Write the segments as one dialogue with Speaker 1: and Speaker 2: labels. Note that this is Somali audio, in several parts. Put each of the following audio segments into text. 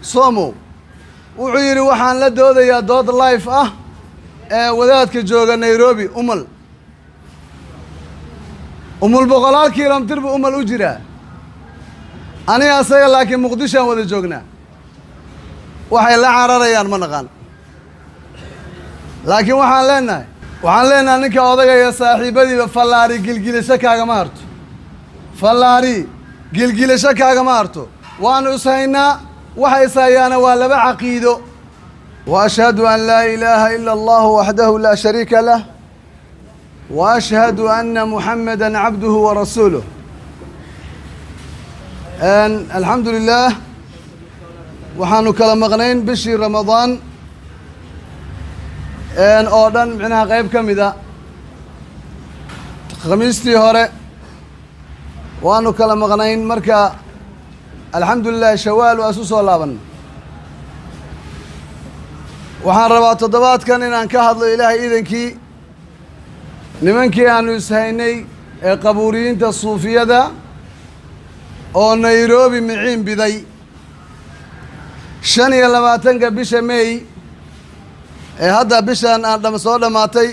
Speaker 1: somo wuxuu yiri waxaan la doodayaa dood live ah ee wadaadka jooga Nairobi umul boqolaal kiiloomitir buu umal u jiraa aniga asaga laakiin Muqdisho aan wada joognaa waxay la cararayaan ma naqaan laakiin waxaan leenahay ninka odagaya saaxiibadiiba fallaari gilgilisho kaagama harto fallaari gilgilisho kaagama harto waanu ishaynaa waxay saayana waa laba caqiido wa ashhadu an laa ilaaha illa allah wahdahu la sharika lah wa ashhadu anna muhammadan abduhu wa rasuluhu alhamdulillah waxaanu kala maqnayn bishii ramadaan oo dhan micnaha qayb ka mid ah khamiistii hore waanu kala maqnayn marka alxamdulilah shawaal waa isu soo laaban waxaan rabaa toddobaadkan inaan ka hadlo ilaahay iidankii nimankii aanu ishaynay ee qabuuriyiinta suufiyada oo Nairobi miciin biday 25 bisha May ee hadda bishan aan soo dhamaatay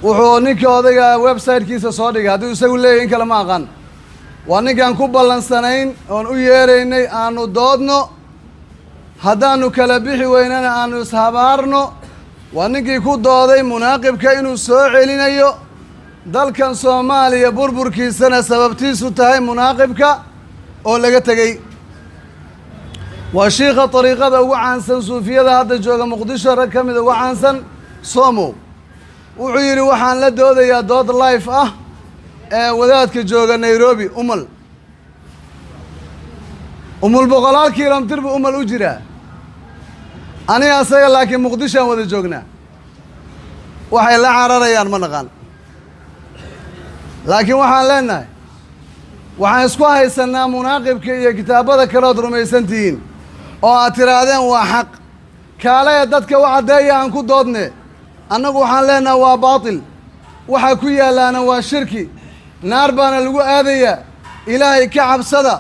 Speaker 1: wuxuu ninka odayga website-kiisa soo dhigay haddii isagu leeyahay in kale ma aqaan waa ninkaan ku ballansanayn oon u yeeraynay aanu doodno haddaanu kala bixi weynana aanu ishabaarno waa ninkii ku dooday munaaqibka inuu soo celinayo dalkan Soomaaliya burburkiisana sababtiisu tahay munaaqibka oo laga tegay waa sheekha tariiqada ugu caansan suufiyada hadda jooga Muqdisho rag ka mid ugu caansan somo wuxuu yiri waxaan la doodayaa dood live ah ee wadaadka jooga Nairobi umul boqolaal kiiloomitir buu umal u jiraa aniga asaga laakiin Muqdisho aan wada joognaa waxay la cararayaan ma naqaan laakiin waxaan leenahay waxaan isku haysanaa munaaqibka iyo kitaabada kale oo rumaysantiin oo aad tiraadeen waa xaq kaale dadka waxa cadeeya aan ku doodne annagu waxaan leenahay waa baatil waxa ku yaalaana waa shirki naar baana lagu aadaya ilaahay ka cabsada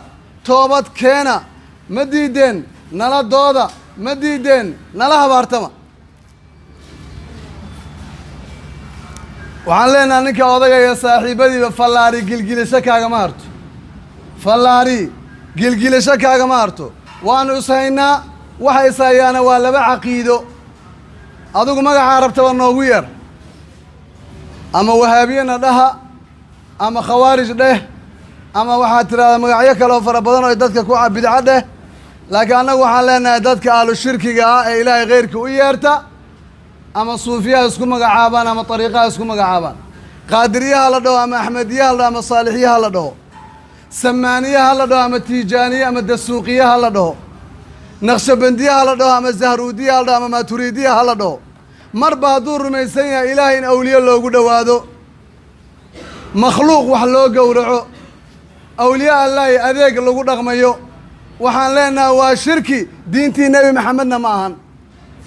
Speaker 1: toobad keena ma diideen nala dooda ma diideen nala habaartama waxaan leenahay ninka odagaya saaxiibadiiba fallaari gilgilisho kaagama harto fallaari gilgilisho kaagama harto waanu ishaynaa waxay saayana waa laba caqiido adigu magaca rabtaba noogu yar ama wahaabiyana dhaha ama khawaarij dheh ama waxaad tiraahdaa magacyo kale oo fara badan oo dadka ku bidca dheh laakiin annagu waxaan leenahay dadka ahlu shirkiga ah ee ilaahay khayrka u yeerta ama suufiyaha isku magacaabaan ama tariiqaha isku magacaabaan qaadiriyaha la dhaho ama axmediyaha la dhaho ama saalixiyaha la dhaho samaaniyaha la dhaho ama tijaaniya ama dasuuqiyaha la dhaho naqshabandiyaha la dhaho ama zahruudiyaha la dhaho ama maaturiidiyaha la dhaho marba hadduu rumaysan yahay ilaahay in awliye loogu dhowaado makhluuq wax loo gowraco awliye allaahi adeeg lagu dhaqmayo waxaan leenahay waa shirki diintii nebi maxamedna ma ahan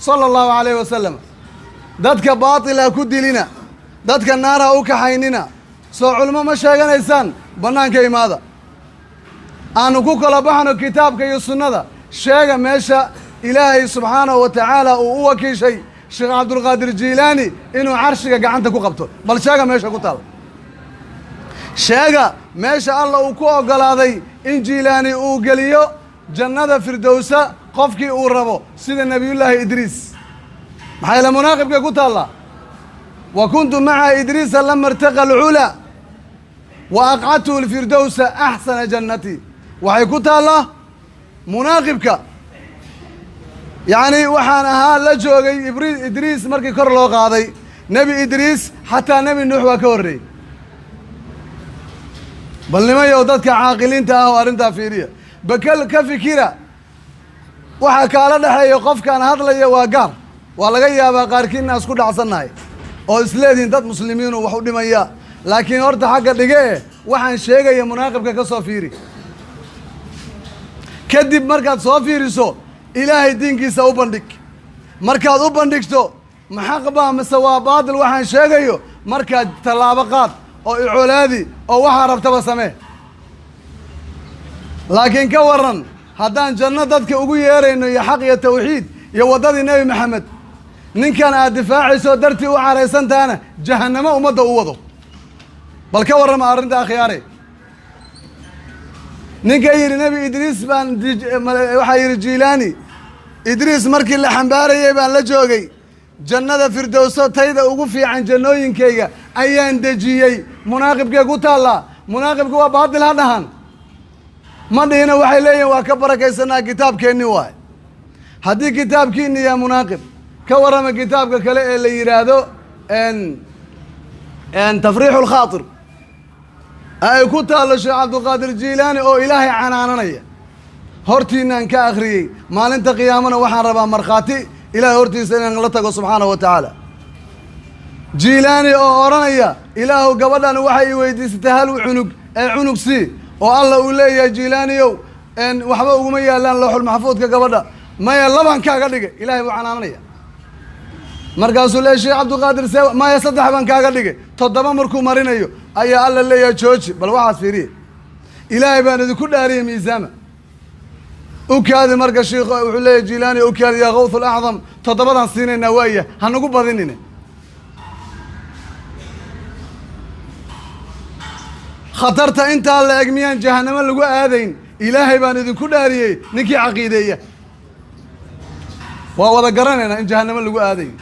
Speaker 1: sala allahu calayhi wasalam dadka baatila ku dilina dadka naara u kaxaynina soo culmo ma sheeganaysaan bannaanka imaada aanu ku kala baxno kitaabka iyo sunnada sheega meesha ilaahay subxaanahu wa tacaala uu u wakiishay sheekh cabdulqaadir jiilaani inuu carshiga gacanta ku qabto bal sheega meesha ku taal sheega meesha alla uu ku oggolaaday in jiilaani uu geliyo jannada firdowsa qofkii uu rabo sida nebiyullaahi idriis maxay la munaaqibka ku taallaa wa kuntu maca idriisa lama irtaqa alculaa wa aqcadtuhu alfirdowsa axsana jannati waxay ku taallaa munaaqibka yacni waxaan ahaa la joogay idriis markii kor loo qaaday nebi idriis xataa nebi nuux waa ka horreeyey bal nimayow dadka caaqiliinta ah oo arrintaa fiiriya bakal ka fikira waxa kaala dhexeeya qofkaan hadlaya waa gaar waa laga yaabaa qaarkiin inaan isku dhacsannahay oo isleedihin dad muslimiinu wax u dhimaya laakiin horta xagga dhige waxaan sheegaya munaaqibka ka soo fiiri kadib markaad soo fiiriso ilaahay diinkiisa u bandhig markaad u bandhigto ma xaq baa mise waa baatil waxaan sheegayo markaad tallaabo qaad oo icolaadi oo waxaa rabtaba samee laakiin ka waran haddaan janno dadka ugu yeerayno iyo xaq iyo tawxiid iyo waddadii nebi maxamed ninkan aad difaacayso dartii u caraysantaana jahannamo ummadda u wado bal ka warrama arrinta akhyaare ninka yidhi nebi idriis baan waxaa yidhi jiilaani idriis markii la xambaarayay baan la joogay jannada firdowso tayda ugu fiican jannooyinkayga ayaan dejiyey munaaqibkee ku taallaa munaaqibka waa baatil ha dhahan ma dhihina waxay leeyihin waa ka barakaysanaa kitaabkeenni waay haddii kitaabkiinni yaa munaaqib ka warrama kitaabka kale ee la yidhaahdo tafriixu lkhaatir ay ku taallo sheekh cabdulqaadir jiilaani oo ilaahay canaananaya hortiinaan ka akhriyey maalinta qiyaamana waxaan rabaa markhaati ilaahay hortiisa inaan la tago subxaanahu wa tacaala jiilaani oo odhanaya ilaahu gabadhan waxay i weydiisatay hal cunug ee cunug sii oo alla uu leeyahay jiilaaniyow waxba uguma yaallaan looxul maxfuudka gabadha maya laban kaaga dhigay ilaahay buu canaananaya markaasuu leeyahy sheekh cabdulqaadir maya 3 baan kaaga dhigay 7 markuu marinayo ayaa alla leeyahay jooji bal waxaad fiiriye ilaahay baan idinku dhaariyey miisaama ukaadi marka sheekhu wuxuu leeyahay jiilaani ukaadi yaa gawthul acdam 7 siinaynaa waaya hanagu badinine khatarta intaa la eg miyaan jahannamo lagu aadayn ilaahay baan idinku dhaariyey ninkii caqiideeya waa wada garanaynaa in jahannamo lagu aadayo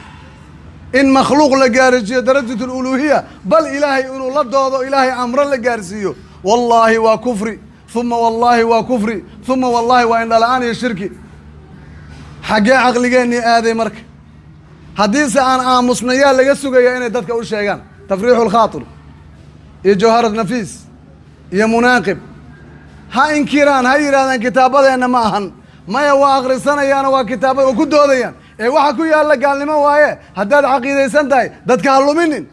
Speaker 1: in makhluuq la gaarsiiyo darajat aluluhiya bal ilaahay inuu la doodo ilaahay amro la gaarsiiyo wallaahi waa kufri uma wallaahi waa kufri uma wallaahi waa indhala-aan iyo shirki xaggee caqligeennii aaday marka haddiise aan aamusnayaa laga sugaya inay dadka u sheegaan tafriixu lkhaatir iyo jawharat nafiis iyo munaaqib ha inkiraan ha yidhahdaan kitaabadeenna ma ahan maya waa akhrisanayaana waa kitaabada waa ku doodayaan ee waxa ku yaalla gaalnimo waaye haddaad caqiidaysan tahay dadka ha luminin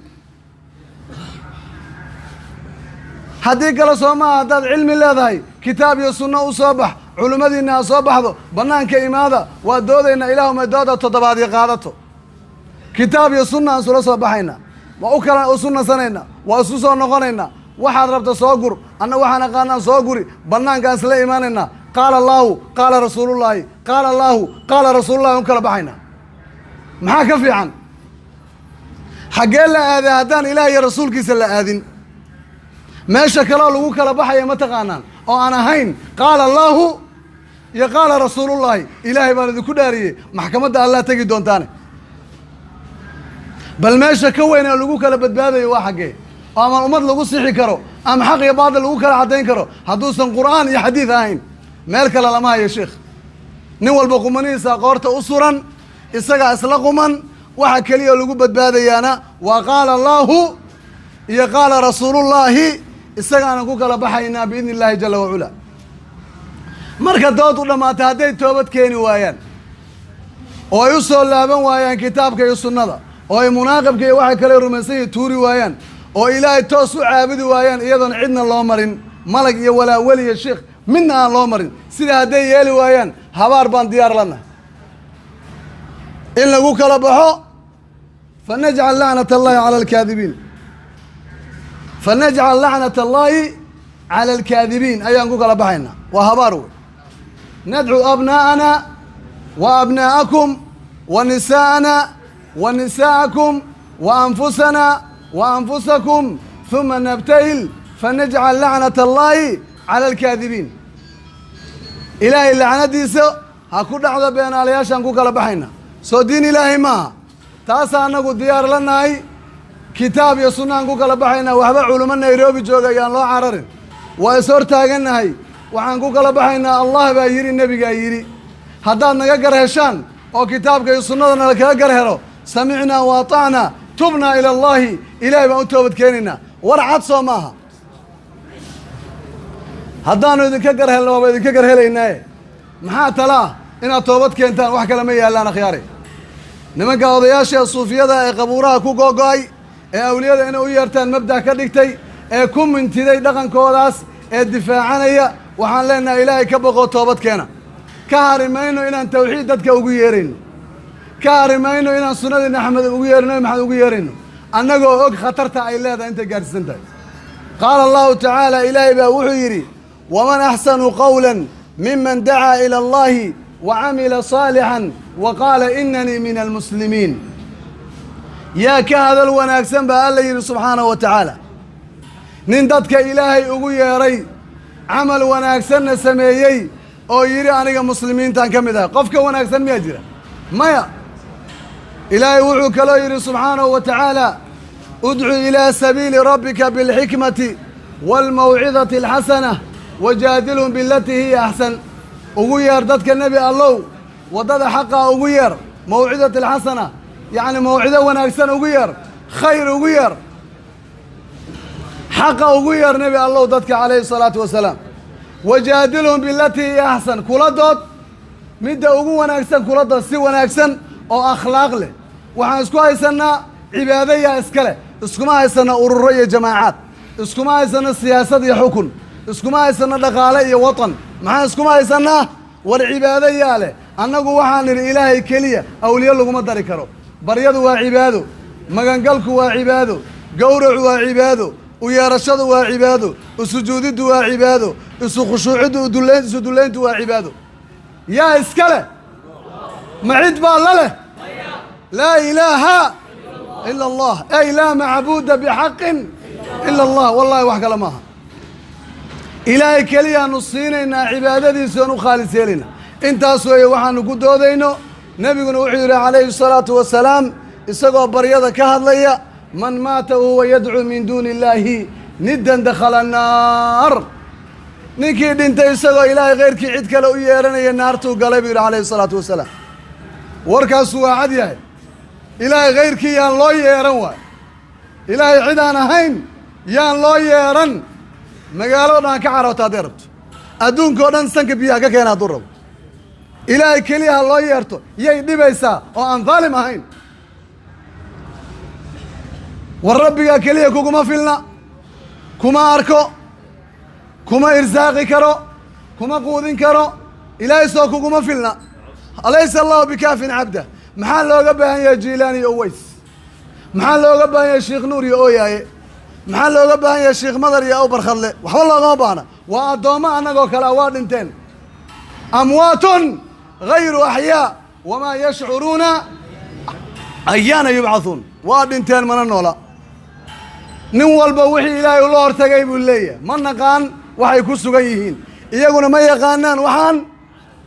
Speaker 1: haddii kale soo maaha haddaad cilmi leedahay kitaab iyo sunno u soo bax culimmadiinna ha soo baxdo bannaanka imaada waa doodaynaa ilaahumay dooda 7 qaadato kitaab iyo sunna aan isula soo baxaynaa waa u kala u sunnasanaynaa waa isu soo noqonaynaa waxaad rabta soo gur anna waxaan aqaanaan soo guri bannaankaan isla imaanaynaa qaala allaahu qaala rasuulullaahi qaala allaahu qaala rasuulullahi u kala baxaynaa maxaa ka fiican xaggee la aaday haddaan ilaah iyo rasuulkiisa la aadin meesha kaleo lagu kala baxaya ma taqaanaan oo aan ahayn qaala allaahu iyo qaala rasuulullaahi ilaahay baan idinku dhaariyey maxkamadda allah tegi doontaane bal meesha ka weyn ee lagu kala badbaadayo waa xaggee oo ama ummad lagu sixi karo ama xaq iyo baadil lagu kala caddayn karo hadduusan qur'aan iyo xadiid ahayn meel kale lama hayo sheekh nin walba qumanihiisa qoorta u suran isagaa isla quman waxa keliya oo lagu badbaadayaana waa qaala allaahu iyo qaala rasuulullaahi isagaanan ku kala baxaynaa biidni illaahi jalla wacula marka dood u dhammaatay hadday toobad keeni waayaan oo ay u soo laaban waayaan kitaabka iyo sunnada oo ay munaaqibka iyo waxa kale rumaysan yihin tuuri waayaan oo ilaahay toos u caabudi waayaan iyadoon cidna loo marin malag iyo walaa weli iyo sheekh midna aan loo marin sida hadday yeeli waayaan habaar baan diyaar lana in lagu kala baxo fanajcal lacnat allahi cala alkaadibiin fanajcal lacnat allaahi cala alkaadibiin ayaan ku kala baxaynaa waa habaar wey nadcu abnaa'ana wa abnaa'akum wa nisaa'ana wa nisaa'akum wa anfusana wa anfusakum huma nabtahil fanajcal lacnat allaahi cala alkaadibiin ilaahay lacnadiisa ha ku dhacdo beenaalayaashaan ku kala baxayna soo diin ilaahay maaha taasaa annagu diyaar la nahay kitaab iyo sunnaan ku kala baxaynaa waxba culimo nairobi jooga ayaan loo cararin waa is hor taagannahay waxaan ku kala baxaynaa allah baa yidhi nebigaa yidhi haddaad naga gar heshaan oo kitaabka iyo sunnadana lakaga gar helo samicnaa wa atacnaa tubnaa ila allaahi ilaahay baan u toobad keenaynaa war cad soo maaha haddaanu idinka gar helno waaba idinka gar helaynaaye maxaa tala ah inaad toobad keentaan wax kale ma yaallaan akhyaare nimanka odayaasha suufiyada ee qabuuraha ku googo'ay ee awliyada inay u yeertaan mabdac ka dhigtay ee ku mintiday dhaqankoodaas ee difaacanaya waxaan leenahay ilaahay ka boqoo toobad keena ka hari mayno inaan tawxiid dadka ugu yeerayno ka hari mayno inaan sunnadii axmed ugu yeerino maxamed ugu yeerayno annagoo og khatarta ay leedahay intay gaadhsiisan tahay qaala allahu tacaala ilaahay baa wuxuu yidhi waman axsanu qawlan ممن دعا إلى الله وعمل صالحا وقال إنني من المسلمين يا كهذا الوناكسن بأله سبحانه وتعالى ننددك إلهي أقوي يا ري عمل وناكسن سميي أو يري أنك مسلمين تنكمدها قفك وناكسن ميجرة مايا إلهي وعوك لا يري سبحانه وتعالى ادعو إلى سبيل ربك بالحكمة والموعظة الحسنة وجادلهم بالتي هي أحسن أغير ضدك النبي الله وضد حقه أغير موعظة الحسنة يعني موعظة وناكسن أغير خير أغير حقه أغير نبي الله ضدك عليه الصلاة والسلام وجادلهم بالتي هي أحسن كل ضد مدة أغو وناكسن كل ضد سي وناكسن أو أخلاق له وحنسكوا يسنا عبادية إسكاله اسكما يسنا أورورية جماعات اسكما يسنا سياسة يحكم اسكما يسنا دقالة وطن مع اسكما يسنا والعبادية له أنكو وحان الإلهي كلية أولياء لكم الدركرو بريد وعباده مغنقلك وعباده قورع وعباده ويارشد وعباده وسجود وعباده وخشوع ودلين وعباده يا إسكاله معد بالله لا إله إلا الله أي لا معبود بحق إلا الله والله وحق لماها إلهي كليا نصينا عبادتي سنو خالص لنا انت سوي وحن قدو دينو نبينا وحير عليه الصلاة والسلام اسقوا بريضة كهضلية من مات وهو يدعو من دون الله ندا دخل النار نكيد انت اسقوا إلهي غيرك عدك لو يرني النار تو قلبي عليه الصلاة والسلام وركاسوا عديه إلهي غيرك يان لو ييران واي إلهي عدان هين يان لو ييران مقالودان كعروتا ديرت أدونكو دان سنك بيها كينا درب إلهي كليها لو ييرتو يي ديبيسا oo aan ظالم ahayn والربيga kaliya kuguma filna kuma arko kuma irsaaqi karo kuma quudin karo إلهي soo kuguma filna alaysa Allah bikafin abda maxaa looga baahan yahay Jilaani iyo Uways maxaa looga baahan yahay Sheekh Nuur iyo Ooyaye maxaa looga baahan yahay Sheekh Madar iyo Abu Barkhadle waxba looga baahna waa adooma anagoo kala waa dhinteen amwaatun غير أحياء وما يشعرون أيان يبعثون waa dhinteen mana noola nin walba wixii Ilaahay loo hortagay buu leeyahay ma naqaan waxay ku sugan yihiin iyaguna ma yaqaanaan waxaan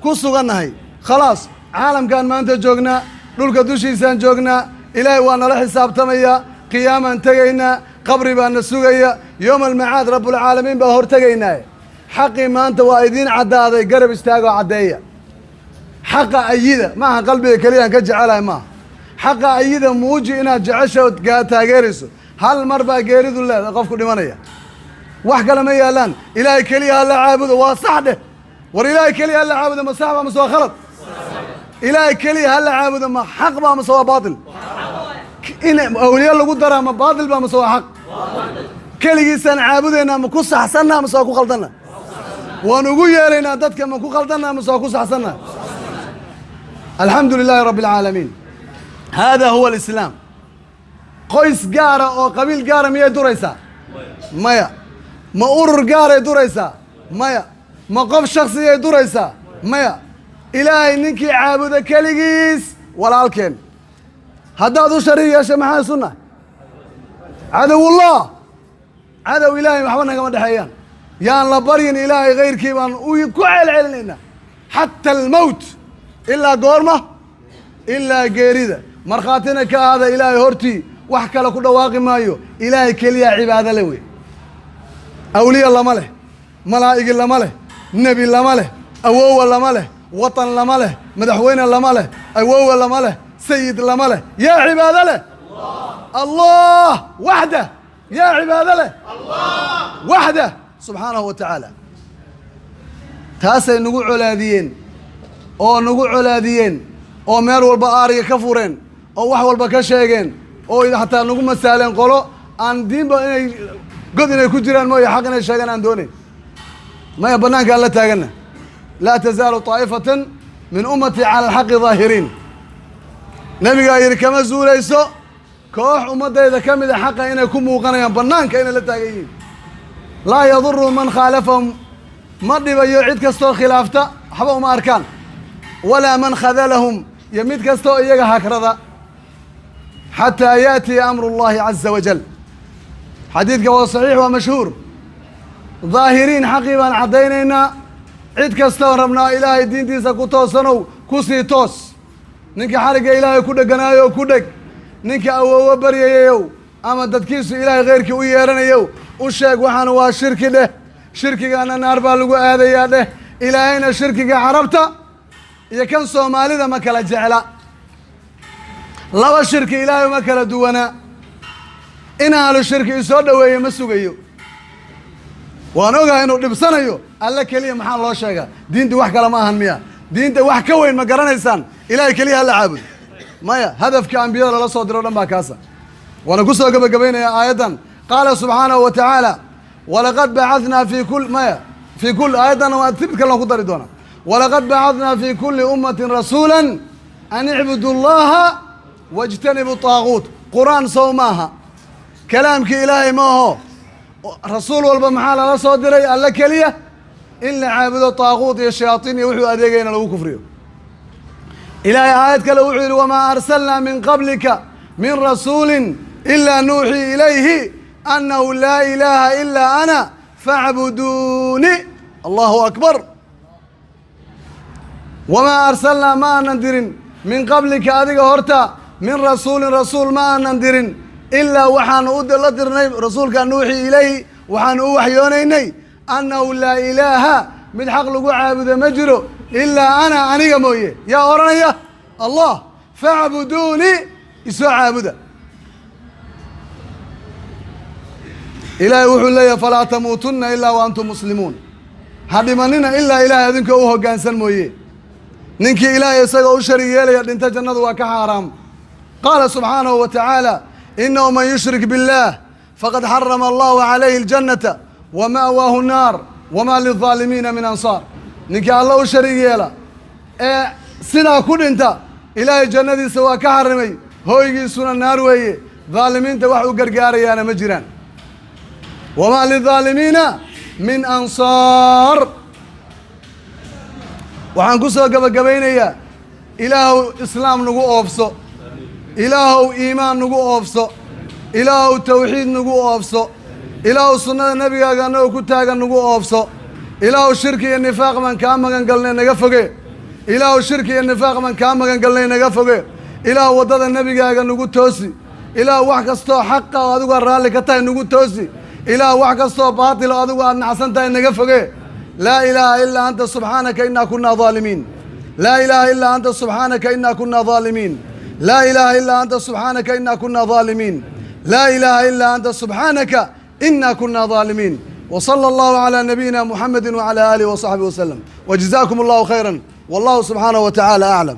Speaker 1: ku sugannahay خلاص caalamkan maanta joognaa dhulka dushiisaan joognaa Ilaahay waa nala xisaabtamaya qiyaaman tagaynaa qabri baan sugaya يوم المعاد رب العالمين baa hortagaynaa xaqi maanta waa idin cadaaday garab istaago cadeeya حق أيده ما قلبي كليان كجعلها ما حق أيده موجي إنها جعشة تاجرسه هل مربى جيرد الله قف كل منيا وحق لما يالان إلهي كليه الله عابد وصحده والإلهي كليه الله عابد ما صعب ما سوى خلط إلهي كليه الله عابد ما حق ما سوى باطل إن أولياء الله قدر ما باطل ما سوى حق كليه سن عابدنا ما كوس حسنا ما سوى خلطنا ونقول يا لنا دتك ما كو خلطنا ما سوى كوس حسنا الحمد لله رب العالمين هذا هو الإسلام قيس قارة أو قبيل قارة مية دريسة مايا ما أورر قارة دريسة مايا ما قف شخصية دريسة مايا إلهي نكي عابد كاليجيس ولا الكن هذا ذو شرية شمحان سنة عدو الله عدو إلهي محمدنا كما دحيان يا الله برين إلهي غير كيبان ويكوعل علينا حتى الموت إلا قورمة إلا قيريدة مرخاتنا كهذا إلهي هرتي وحكى لك دواقي مايو إلهي كليا عبادة لوي أولياء الله ماله ملائكة الله ماله نبي الله ماله أوو الله ماله وطن الله ماله مدحوين الله ماله أوو الله ماله سيد الله ماله يا عبادة له الله وحده يا عبادة له الله وحده سبحانه وتعالى تاسي نقول علاديين oo nagu colaadiyeen oo meel walba aariga ka fureen oo wax walba ka sheegeen oo xataa nagu masaaleen qolo aan diinba inay god inay ku jiraan mooy xaq inay sheegaan aan doonayn ma ya banaanka alla taagana la tazaalu taa'ifatan min ummati ala alhaqi zaahirin nabiga yiri kama zuulayso koox ummadayda kamid ah xaqa inay ku muuqanayaan banaanka inay la taagayiin la yadurru man khalafahum ما dhibayo cid kastoo khilaafta waxba uma arkaan walaa man khadalahum iyo mid kastoo iyaga hakrada xataa yaatiya amru llahi caza wajal xadiidka waa saxiix waa mashhuur daahiriin xaqii baan caddaynaynaa cid kastoo rabnaa ilaahay diintiisa ku toosanow ku sii toos ninka xarigga ilaahay ku dheganaayo ku dheg ninka awoowo baryayayow ama dadkiisu ilaahay khayrkii u yeeranayow u sheeg waxaan waa shirki dheh shirkigaana naar baa lagu aadayaa dheh ilaahayna shirkiga carabta iyo kan soomaalida ma kala jecla laba shirki ilaahay uma kala duwanaa in ahlu shirki isoo dhoweeye ma sugayo waan ogahay inuu dhibsanayo alle keliya maxaa loo sheegaa diinta wax kale ma ahan miya diinta wax ka weyn ma garanaysaan ilaahay keliya hala caabudo maya hadafka ambiyada lala soo diro o dhan baa kaasa waana ku soo gabagabaynayaa aayaddan qaala subxaanahu wa tacaala walaqad bacadnaa fii kulli aayaddan waa tibid kale aan ku dari doonaa walaqad bacadnaa fii kulli ummatin rasuula an icbudu llaha wajtanibu taaguut qur-aan sow maaha kalaamkii ilaahay ma aho rasuul walba maxaa lala soo diray alle keliya in la caabudo taaguut iyo shayaatiin iyo wuxuu adeegayna lagu kufriyo ilaahay aayad kale wuxuu yidhi wamaa arsalnaa min qablika min rasuulin ilaa nuuxii ilayhi annahu laa ilaaha ilaa ana facbuduuni allahu akbar wamaa arsalnaa ma aanan dirin min qablika adiga horta min rasuulin rasuul ma aanan dirin ilaa waxaanu la dirnay rasuulka nuuxii ilayhi waxaanu u waxyoonaynay annahu laa ilaaha mid xaq lagu caabudo ma jiro ilaa ana aniga mooye yaa odhanaya allah facbuduuni isoo caabuda ilaahay wuxuu leeyahay falaa tamuutunna ilaa wa antum muslimuun ha dhimanina ilaa ilaahay adinkoo u hoggaansan mooye ninkii ilaahay isagoo u sharig yeelaya dhinta jannadu waa ka xaaraam qaala subxaanahu wa tacaala inahu man yushrik biاllah faqad xarama allahu calayhi اljannata wa ma'waahu naar wamaa lilظaalimiina min ansaar ninkii alla u sharig yeela ee sidaa ku dhinta ilaahay jannadiisa waa ka xarimay hooygiisuna naar weeye dhaalimiinta wax u gargaarayaana ma jiraan wamaa lilظaalimiina min ansaar waxaan ku soo gabagabaynayaa ilaahow islaam nagu oofso ilaahow iimaan nagu oofso ilaahow tawxiid nagu oofso ilaahow sunnada nebigaaga annagoo ku taagan nagu oofso ilaahow shirki iyo nifaaq baan kaa magan galnay naga foge ilaahow shirki iyo nifaaq baan kaa magan galnay naga foge ilaahow waddada nebigaaga nagu toosi ilaahow wax kastoo xaqa oo adigu aad raalli ka tahay nagu toosi ilaahow wax kastoo baatil oo adigu aad nacsan tahay naga foge laa ilaaha ilaa anta subxaanaka innaa kunnaa dhaalimiin laa ilaaha ilaa anta subxaanaka innaa kunnaa dhaalimiin laa ilaaha ilaa anta subxaanaka innaa kunnaa dhaalimiin laa ilaaha ilaa anta subxaanaka innaa kunnaa dhaalimiin وصلى الله على نبينا محمد وعلى آله وصحبه وسلم وجزاكم الله خيرا والله سبحانه وتعالى أعلم